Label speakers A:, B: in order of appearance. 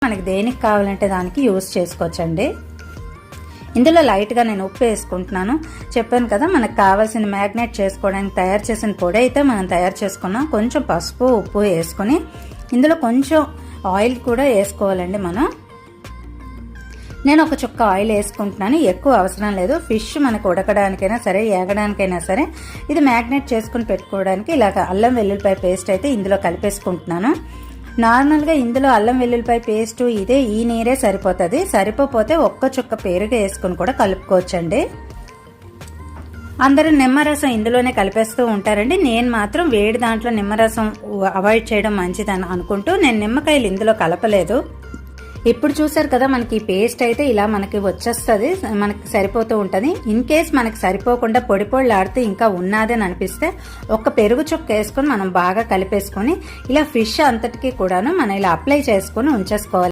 A: మనకి దేనికి కావాలంటే దానికి యూజ్ చేసుకోవచ్చండి. ఇందులో లైట్గా నేను ఉప్పు వేసుకుంటున్నాను. చెప్పాను కదా, మనకు కావాల్సిన మ్యాగ్నేట్ చేసుకోవడానికి తయారు చేసిన పొడి అయితే మనం తయారు చేసుకున్నాం. కొంచెం పసుపు ఉప్పు వేసుకొని ఇందులో కొంచెం ఆయిల్ కూడా వేసుకోవాలండి. నేను ఒక చుక్క ఆయిల్ వేసుకుంటున్నాను, ఎక్కువ అవసరం లేదు. ఫిష్ మనకు ఉడకడానికైనా సరే ఏగడానికైనా సరే ఇది మ్యాగ్నేట్ చేసుకుని పెట్టుకోవడానికి ఇలాగ అల్లం వెల్లుల్లిపాయ పేస్ట్ అయితే ఇందులో కలిపేసుకుంటున్నాను. నార్మల్గా ఇందులో అల్లం వెల్లుల్లిపాయ పేస్ట్ ఈ నీరే సరిపోతుంది. సరిపోతే ఒక్క చుక్క పెరుగు వేసుకుని కూడా కలుపుకోవచ్చండి. అందరూ నిమ్మరసం ఇందులోనే కలిపేస్తూ ఉంటారండి. నేను మాత్రం వేడి దాంట్లో నిమ్మరసం అవాయిడ్ చేయడం మంచిదని అనుకుంటూ నేను నిమ్మకాయలు ఇందులో కలపలేదు. ఇప్పుడు చూసారు కదా, మనకి పేస్ట్ అయితే ఇలా మనకి వచ్చేస్తుంది, మనకి సరిపోతూ ఉంటుంది. ఇన్ కేస్ మనకి సరిపోకుండా పొడి పొడిలాడుతూ ఇంకా ఉన్నదని అనిపిస్తే ఒక పెరుగు చుక్క వేసుకొని మనం బాగా కలిపేసుకొని ఇలా ఫిష్ అంతటికీ కూడాను మనం ఇలా అప్లై చేసుకొని ఉంచేసుకోవాలి.